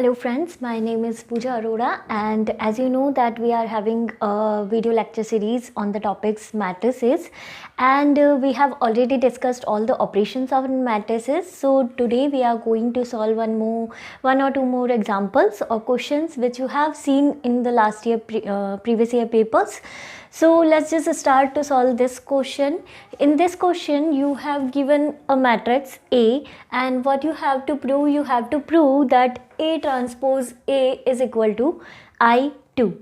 Hello friends, my name is Pooja Arora, and as you know that we are having a video lecture series on the topics matrices, and we have already discussed all the operations of matrices. So today we are going to solve one or two more examples or questions which you have seen in the last year previous year papers. So let's just start to solve this question. In this question you have given a matrix A, and what you have to prove that A transpose A is equal to I2.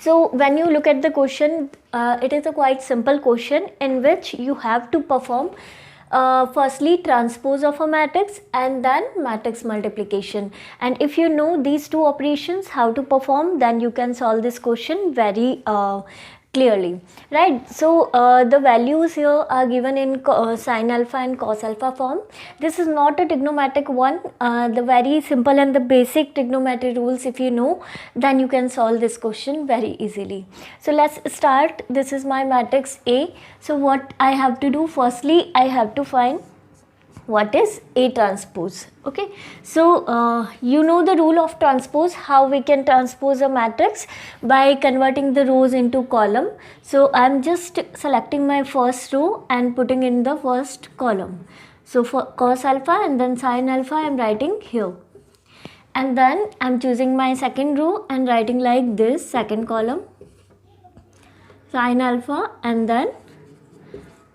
So when you look at the question, it is a quite simple question in which you have to perform firstly transpose of a matrix and then matrix multiplication. And if you know these two operations how to perform, then you can solve this question very clearly, right? So the values here are given in sin alpha and cos alpha form. This is not a trigonometric one. The very simple and the basic trigonometry rules, if you know, then you can solve this question very easily. So let's start. This is my matrix A. So what I have to do, firstly I have to find what is A transpose. Okay, so you know the rule of transpose, how we can transpose a matrix by converting the rows into column. So I am just selecting my first row and putting in the first column. So for cos alpha and then sin alpha I am writing here, and then I am choosing my second row and writing like this, second column sin alpha and then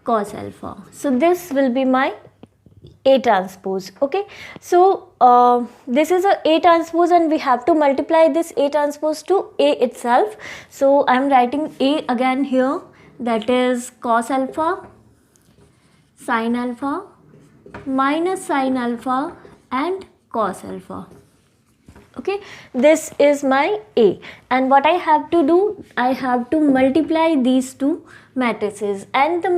cos alpha. So this will be my A transpose. Okay, so this is a transpose and we have to multiply this A transpose to A itself. So I am writing A again here, that is cos alpha sin alpha minus sin alpha and cos alpha. Okay, this is my A, and what I have to do, I have to multiply these two matrices, and the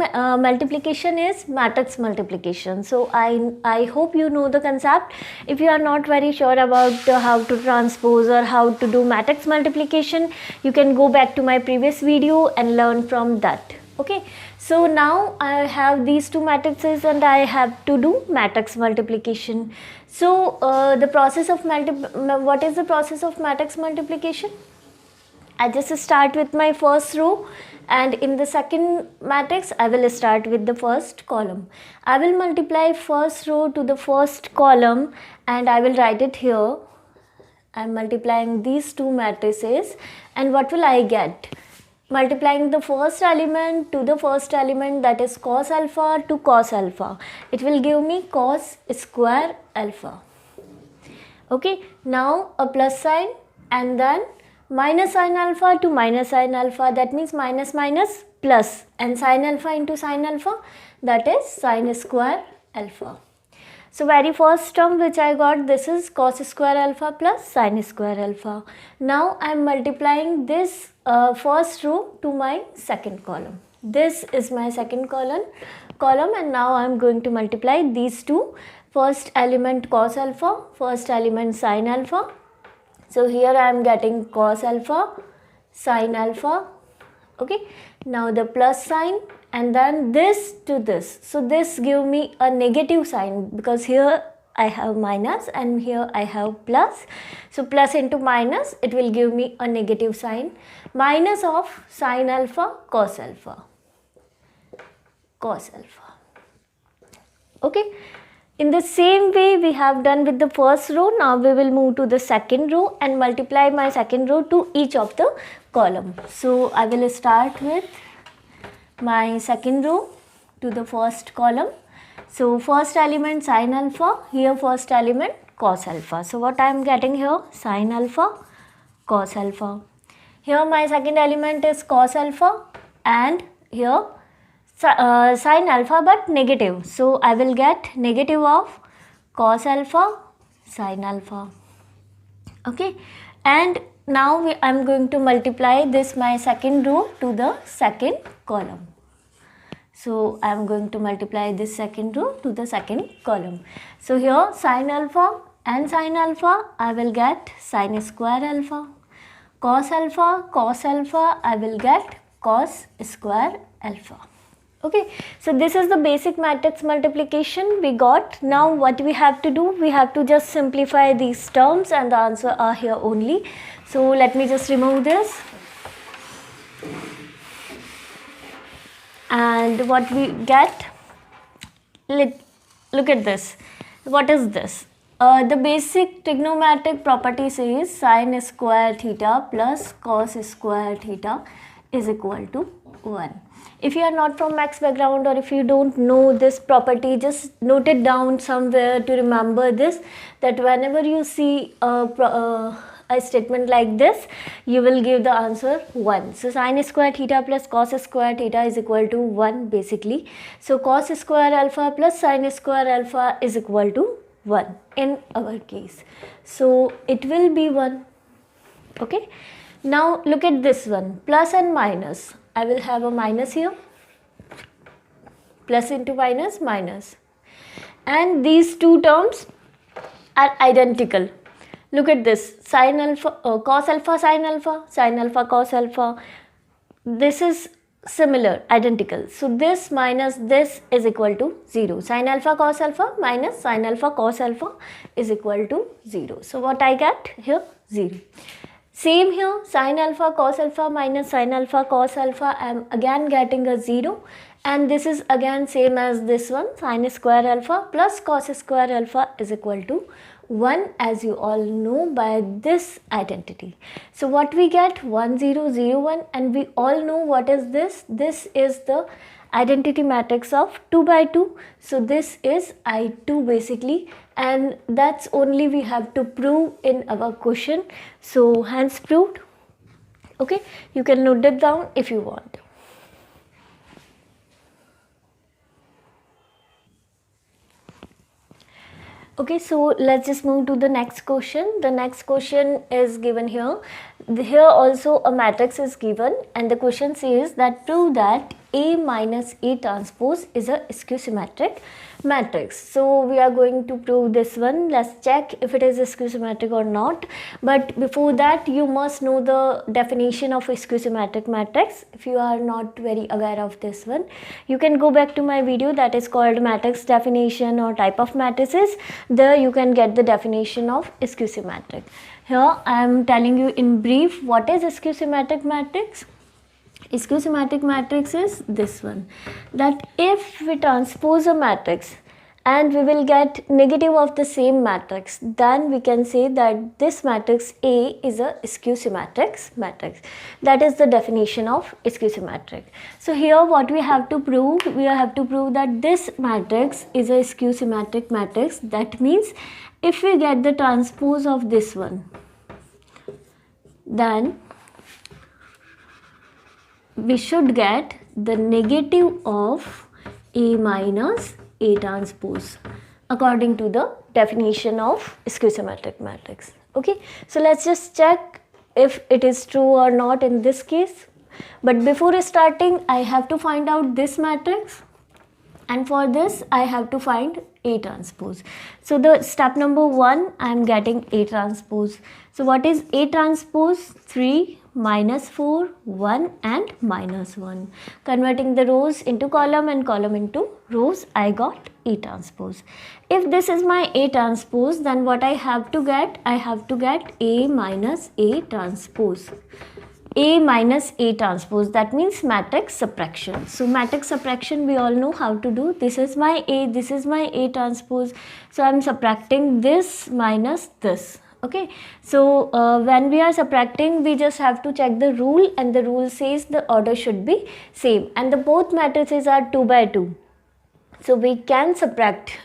multiplication is matrix multiplication. So I hope you know the concept. If you are not very sure about how to transpose or how to do matrix multiplication, you can go back to my previous video and learn from that. Okay, so now I have these two matrices and I have to do matrix multiplication. So the process of what is the process of matrix multiplication? I just start with my first row, and in the second matrix I will start with the first column. I will multiply first row to the first column and I will write it here. I am multiplying these two matrices, and what will I get? Multiplying the first element to the first element, that is cos alpha to cos alpha, it will give me cos square alpha. Okay, now a plus sign and then minus sin alpha to minus sin alpha, that means minus minus plus, and sin alpha into sin alpha, that is sin square alpha. So very first term which I got, this is cos square alpha plus sin square alpha. Now I am multiplying this first row to my second column. This is my second column, and now I am going to multiply these two. First element cos alpha, first element sin alpha. So here I am getting cos alpha sin alpha. Okay, now the plus sign and then this to this. So this give me a negative sign because here I have minus and here I have plus. So plus into minus, it will give me a negative sign. Minus of sin alpha cos alpha. Cos alpha. Okay. In the same way we have done with the first row. Now we will move to the second row and multiply my second row to each of the column. So I will start with my second row to the first column. So first element sin alpha, here first element cos alpha. So what I am getting here, sin alpha cos alpha. Here my second element is cos alpha, and here sin alpha but negative. So I will get negative of cos alpha sin alpha. Okay, and now I am going to multiply this my second row to the second column. So I am going to multiply this second row to the second column. So here sin alpha and sin alpha, I will get sin square alpha. Cos alpha I will get cos square alpha. Okay, so this is the basic matrix multiplication we got. Now what we have to do, we have to just simplify these terms, and the answer are here only. So let me just remove this. And what we get, look at this. What is this? The basic trigonometric property says sin square theta plus cos square theta is equal to 1. If you are not from maths background, or if you don't know this property, just note it down somewhere to remember this, that whenever you see a statement like this, you will give the answer 1. So sin square theta plus cos square theta is equal to 1 basically. So cos square alpha plus sin square alpha is equal to 1 in our case. So it will be 1. Okay. Now look at this one, plus and minus. I will have a minus here, plus into minus, minus. And these two terms are identical. Look at this, sin alpha, cos alpha, sin alpha, cos alpha. This is similar, identical. So this minus this is equal to 0. Sin alpha cos alpha minus sin alpha cos alpha is equal to 0. So what I get here? 0. Same here, sin alpha cos alpha minus sin alpha cos alpha, I am again getting a 0, and this is again same as this one, sin square alpha plus cos square alpha is equal to 1, as you all know by this identity. So what we get? 1 0 0 1, and we all know what is this? This is the identity matrix of 2 by 2. So this is I2 basically, and that's only we have to prove in our question. So hence proved. Okay, you can note it down if you want. Okay, so let's just move to the next question. The next question is given here. Here also a matrix is given, and the question says that prove that A minus A transpose is a skew symmetric matrix. So we are going to prove this one. Let's check if it is skew symmetric or not. But before that, you must know the definition of a skew symmetric matrix. If you are not very aware of this one, you can go back to my video that is called matrix definition or type of matrices. There you can get the definition of skew symmetric. Here I am telling you in brief what is a skew symmetric matrix. Skew symmetric matrix is this one, that if we transpose a matrix and we will get negative of the same matrix, then we can say that this matrix A is a skew symmetric matrix. That is the definition of skew symmetric. So here what we have to prove, we have to prove that this matrix is a skew symmetric matrix. That means if we get the transpose of this one, then we should get the negative of A minus A transpose according to the definition of skew symmetric matrix. Okay, so let's just check if it is true or not in this case. But before starting, I have to find out this matrix, and for this I have to find A transpose. So the step number 1, I am getting A transpose. So what is A transpose? 3 minus 4, 1 and minus 1. Converting the rows into column and column into rows, I got A transpose. If this is my A transpose, then what I have to get? I have to get A minus A transpose. A minus A transpose, that means matrix subtraction. So matrix subtraction we all know how to do. This is my A, this is my A transpose. So I am subtracting this minus this. Okay, so when we are subtracting, we just have to check the rule, and the rule says the order should be same, and the both matrices are 2 by 2. So we can subtract,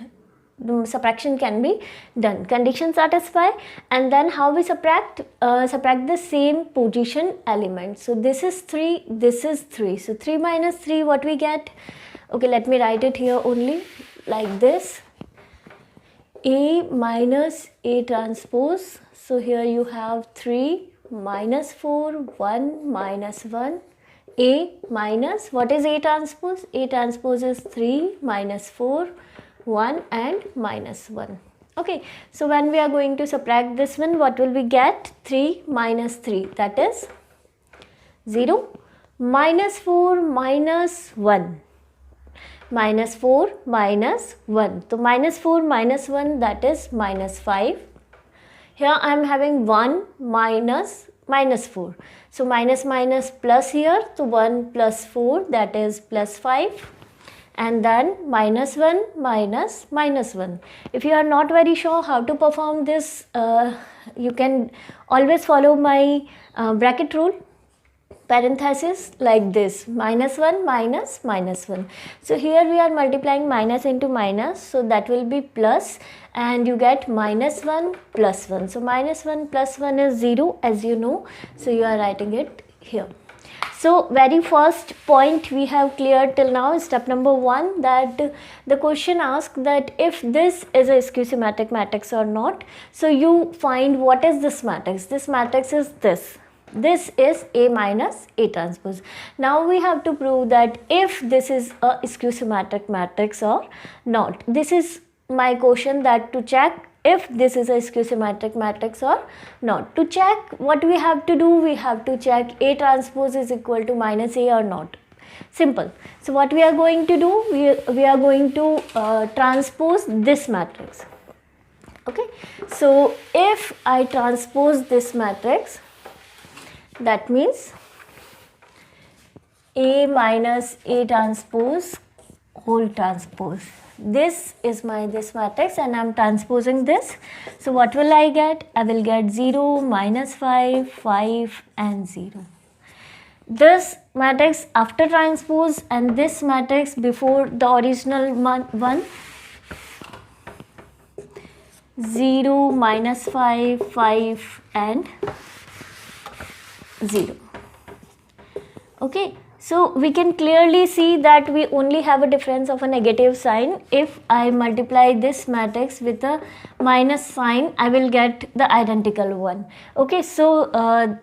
the subtraction can be done, condition satisfy, and then how we subtract? Subtract the same position element. So this is 3, this is 3. So 3 minus 3, what we get? Okay, let me write it here only like this. A minus A transpose. So here you have 3 minus 4, 1 minus 1. A minus, what is A transpose? A transpose is 3 minus 4, 1 and minus 1. Okay, so when we are going to subtract this one, what will we get? 3 minus 3, that is 0. Minus 4 minus 1. minus 4 minus 1. So minus 4 minus 1, that is minus 5. Here I am having 1 minus minus 4. So minus minus plus here, so 1 plus 4, that is plus 5. And then minus 1 minus minus 1. If you are not very sure how to perform this, you can always follow my bracket rule, parenthesis, like this, minus 1 minus minus 1. So here we are multiplying minus into minus, so that will be plus, and you get minus 1 plus 1. So minus 1 plus 1 is 0, as you know, so you are writing it here. So very first point we have cleared till now is step number 1, that the question asks that if this is a skew-symmetric matrix or not. So you find what is this matrix. This matrix is this. This is A minus A transpose. Now we have to prove that if this is a skew-symmetric matrix or not. This is my question, that to check if this is a skew-symmetric matrix or not. To check, what we have to do, we have to check A transpose is equal to minus A or not. Simple. So what we are going to do, we are going to transpose this matrix. Okay. So if I transpose this matrix, that means A minus A transpose whole transpose. This is this matrix, and I am transposing this. So what will I get? I will get 0, minus 5, 5 and 0. This matrix after transpose and this matrix before the original one, 0, minus 5, 5 and 0. Okay. So we can clearly see that we only have a difference of a negative sign. If I multiply this matrix with a minus sign, I will get the identical one. Okay, so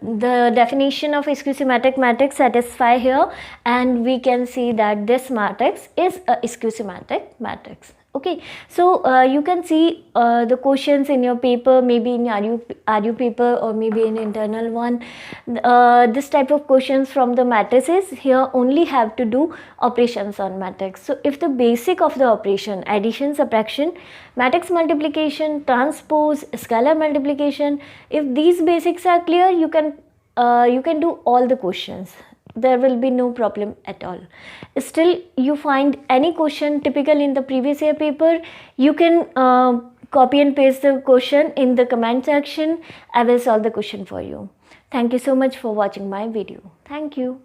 the definition of skew-symmetric matrix satisfy here, and we can see that this matrix is a skew-symmetric matrix. Okay, so you can see the questions in your paper, maybe in RU paper or maybe in internal one. This type of questions from the matrices here only have to do operations on matrix. So if the basic of the operation, addition, subtraction, matrix multiplication, transpose, scalar multiplication, if these basics are clear, you can do all the questions. There will be no problem at all. Still, you find any question typical in the previous year paper, you can copy and paste the question in the comment section. I will solve the question for you. Thank you so much for watching my video. Thank you.